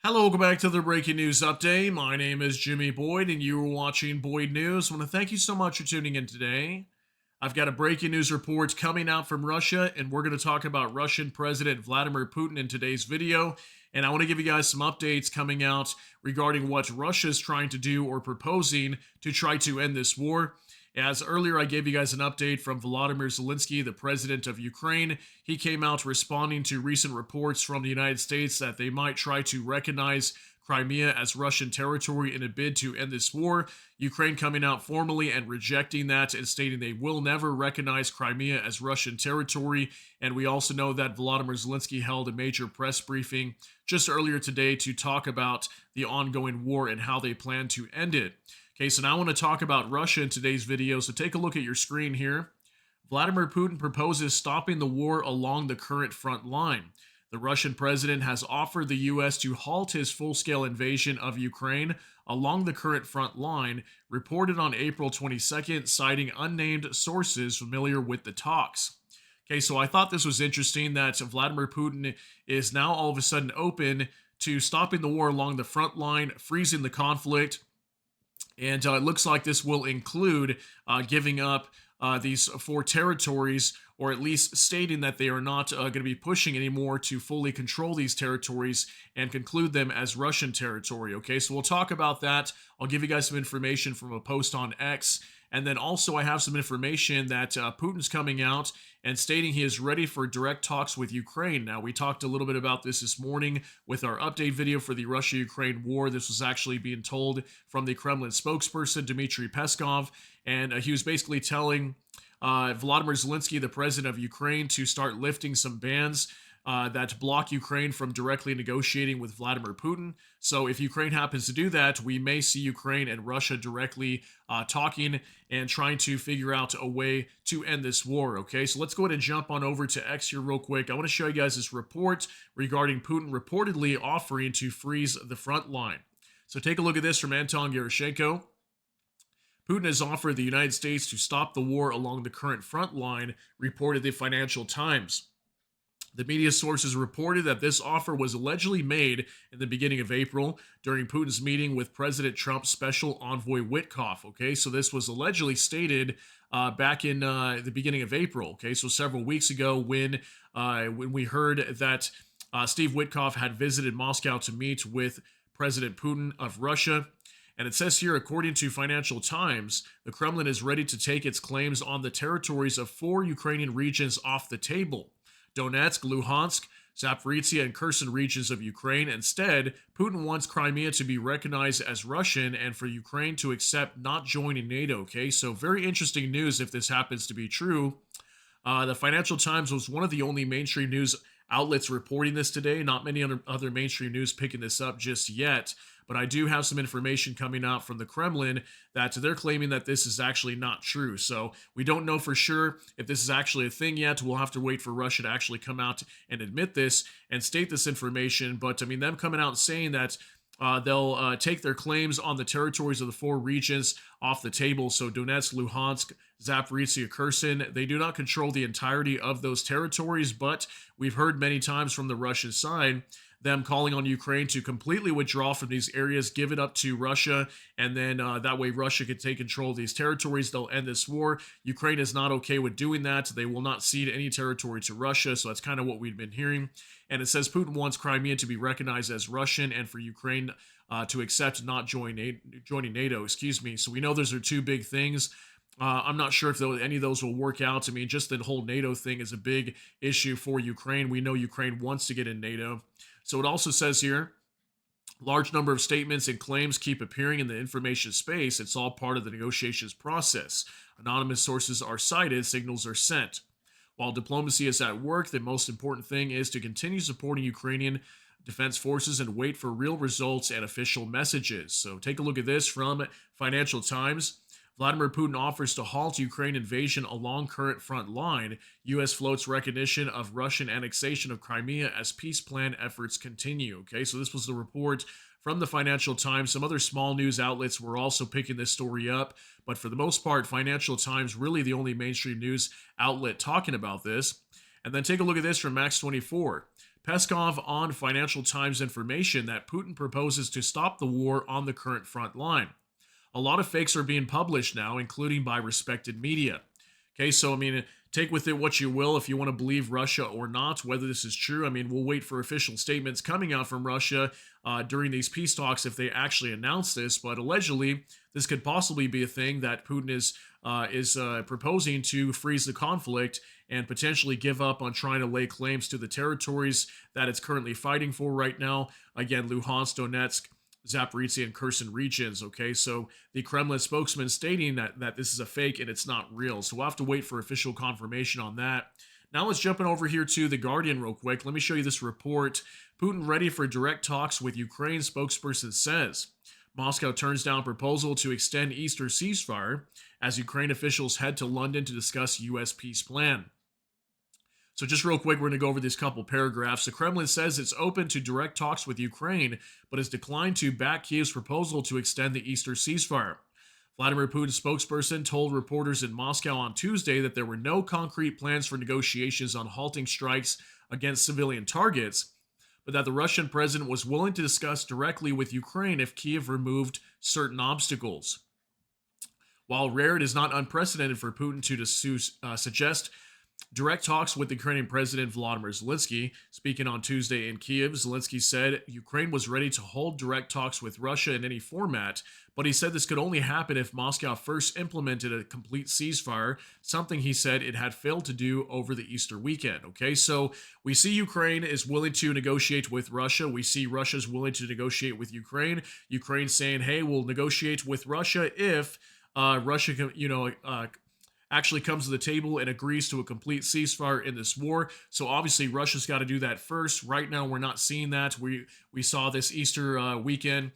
Hello, welcome back to the Breaking News Update. My name is Jimmy Boyd, and you are watching Boyd News. I want to thank you so much for tuning in today. I've got a breaking news report coming out from Russia, and we're going to talk about Russian President Vladimir Putin in today's video. And I want to give you guys some updates coming out regarding what Russia is trying to do or proposing to try to end this war. As earlier, I gave you guys an update from Volodymyr Zelensky, the president of Ukraine. He came out responding to recent reports from the United States that they might try to recognize Crimea as Russian territory in a bid to end this war. Ukraine coming out formally and rejecting that and stating they will never recognize Crimea as Russian territory. And we also know that Volodymyr Zelensky held a major press briefing just earlier today to talk about the ongoing war and how they plan to end it. Okay, so now I want to talk about Russia in today's video. So take a look at your screen here. Vladimir Putin proposes stopping the war along the current front line. The Russian president has offered the U.S. to halt his full-scale invasion of Ukraine along the current front line, reported on April 22nd, citing unnamed sources familiar with the talks. Okay, so I thought this was interesting that Vladimir Putin is now all of a sudden open to stopping the war along the front line, freezing the conflict. And it looks like this will include giving up these four territories, or at least stating that they are not going to be pushing anymore to fully control these territories and conclude them as Russian territory. Okay, so we'll talk about that. I'll give you guys some information from a post on X. And then also, I have some information that Putin's coming out and stating he is ready for direct talks with Ukraine. Now, we talked a little bit about this morning with our update video for the Russia-Ukraine war. This was actually being told from the Kremlin spokesperson, Dmitry Peskov, and he was basically telling Volodymyr Zelensky, the president of Ukraine, to start lifting some bans that block Ukraine from directly negotiating with Vladimir Putin. So if Ukraine happens to do that, we may see Ukraine and Russia directly talking and trying to figure out a way to end this war. Okay, so let's go ahead and jump on over to X here real quick. I want to show you guys this report regarding Putin reportedly offering to freeze the front line. So take a look at this from Anton Gerashenko. Putin has offered the United States to stop the war along the current front line, reported the Financial Times. The media sources reported that this offer was allegedly made in the beginning of April during Putin's meeting with President Trump's special envoy Witkoff. Okay, so this was allegedly stated back in the beginning of April. Okay, so several weeks ago when we heard that Steve Witkoff had visited Moscow to meet with President Putin of Russia. And it says here, according to Financial Times, the Kremlin is ready to take its claims on the territories of four Ukrainian regions off the table: Donetsk, Luhansk, Zaporizhia, and Kherson regions of Ukraine. Instead, Putin wants Crimea to be recognized as Russian and for Ukraine to accept not joining NATO. Okay, so very interesting news if this happens to be true. The Financial Times was one of the only mainstream news outlets reporting this today. Not many other mainstream news picking this up just yet. But I do have some information coming out from the Kremlin that they're claiming that this is actually not true. So we don't know for sure if this is actually a thing yet. We'll have to wait for Russia to actually come out and admit this and state this information. But I mean, them coming out and saying that they'll take their claims on the territories of the four regions off the table. So Donetsk, Luhansk, Zaporizhia, Kherson, they do not control the entirety of those territories, but we've heard many times from the Russian side them calling on Ukraine to completely withdraw from these areas, give it up to Russia, and then that way Russia could take control of these territories. They'll end this war. Ukraine is not okay with doing that. They will not cede any territory to Russia, so that's kind of what we've been hearing. And it says Putin wants Crimea to be recognized as Russian and for Ukraine to accept not joining NATO. So we know those are two big things. I'm not sure if any of those will work out. I mean, just the whole NATO thing is a big issue for Ukraine. We know Ukraine wants to get in NATO. So it also says here, large number of statements and claims keep appearing in the information space. It's all part of the negotiations process. Anonymous sources are cited, signals are sent. While diplomacy is at work, the most important thing is to continue supporting Ukrainian defense forces and wait for real results and official messages. So take a look at this from Financial Times. Vladimir Putin offers to halt Ukraine invasion along current front line. U.S. floats recognition of Russian annexation of Crimea as peace plan efforts continue. Okay, so this was the report from the Financial Times. Some other small news outlets were also picking this story up, but for the most part, Financial Times really the only mainstream news outlet talking about this. And then take a look at this from Max 24. Peskov on Financial Times information that Putin proposes to stop the war on the current front line. A lot of fakes are being published now, including by respected media. Okay, so I mean, take with it what you will if you want to believe Russia or not, whether this is true. I mean, we'll wait for official statements coming out from Russia during these peace talks if they actually announce this. But allegedly, this could possibly be a thing that Putin is proposing to freeze the conflict and potentially give up on trying to lay claims to the territories that it's currently fighting for right now. Again, Luhansk, Donetsk, Zaporizhia, and Kherson regions. Okay, so the Kremlin spokesman stating that this is a fake and it's not real. So we'll have to wait for official confirmation on that. Now let's jump in over here to The Guardian real quick. Let me show you this report. Putin ready for direct talks with Ukraine, spokesperson says. Moscow turns down proposal to extend Easter ceasefire as Ukraine officials head to London to discuss U.S. peace plan. So just real quick, we're going to go over these couple paragraphs. The Kremlin says it's open to direct talks with Ukraine, but has declined to back Kiev's proposal to extend the Easter ceasefire. Vladimir Putin's spokesperson told reporters in Moscow on Tuesday that there were no concrete plans for negotiations on halting strikes against civilian targets, but that the Russian president was willing to discuss directly with Ukraine if Kiev removed certain obstacles. While rare, it is not unprecedented for Putin to suggest direct talks with the Ukrainian President Volodymyr Zelensky. Speaking on Tuesday in Kiev, Zelensky said Ukraine was ready to hold direct talks with Russia in any format, but he said this could only happen if Moscow first implemented a complete ceasefire, something he said it had failed to do over the Easter weekend. Okay, so we see Ukraine is willing to negotiate with Russia. We see Russia's willing to negotiate with Ukraine. Ukraine saying, hey, we'll negotiate with Russia if Russia can, actually comes to the table and agrees to a complete ceasefire in this war. So obviously Russia's got to do that first. Right now we're not seeing that. We saw this Easter weekend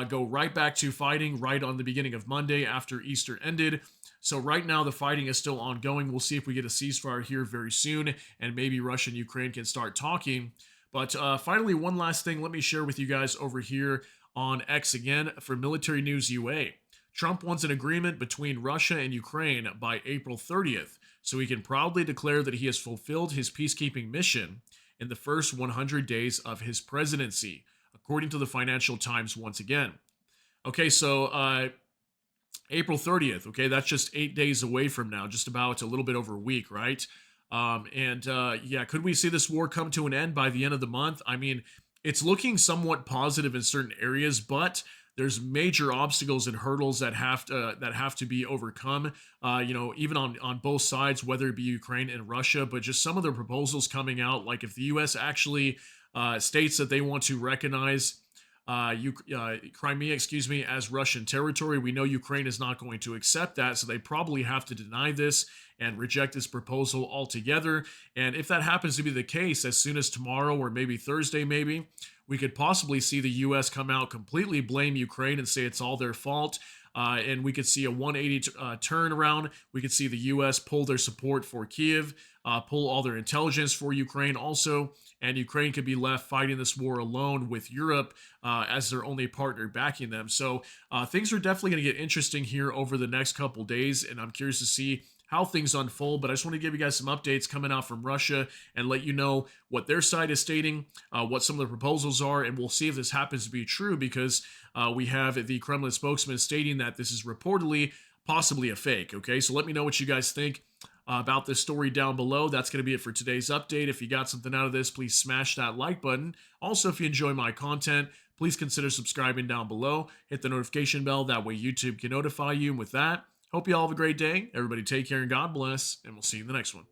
go right back to fighting right on the beginning of Monday after Easter ended. So right now the fighting is still ongoing. We'll see if we get a ceasefire here very soon, and maybe Russia and Ukraine can start talking. But finally, one last thing, let me share with you guys over here on X again for Military News UA. Trump wants an agreement between Russia and Ukraine by April 30th, so he can proudly declare that he has fulfilled his peacekeeping mission in the first 100 days of his presidency, according to the Financial Times once again. Okay, so April 30th, okay, that's just 8 days away from now, just about a little bit over a week, right? Yeah, could we see this war come to an end by the end of the month? I mean, it's looking somewhat positive in certain areas, but there's major obstacles and hurdles that have to be overcome. Even on both sides, whether it be Ukraine and Russia. But just some of the proposals coming out, like if the U.S. actually states that they want to recognize Crimea, as Russian territory, we know Ukraine is not going to accept that, so they probably have to deny this and reject this proposal altogether. And if that happens to be the case, as soon as tomorrow or maybe Thursday, we could possibly see the U.S. come out, completely blame Ukraine and say it's all their fault. And we could see a 180 turnaround. We could see the U.S. pull their support for Kiev, pull all their intelligence for Ukraine also, and Ukraine could be left fighting this war alone with Europe as their only partner backing them. So things are definitely going to get interesting here over the next couple days, and I'm curious to see how things unfold. But I just want to give you guys some updates coming out from Russia and let you know what their side is stating, what some of the proposals are, and we'll see if this happens to be true, because we have the Kremlin spokesman stating that this is reportedly possibly a fake. Okay, so let me know what you guys think about this story down below. That's going to be it for today's update. If you got something out of this, please smash that like button. Also, if you enjoy my content, please consider subscribing down below. Hit the notification bell. That way YouTube can notify you. And with that, hope you all have a great day. Everybody take care and God bless, and we'll see you in the next one.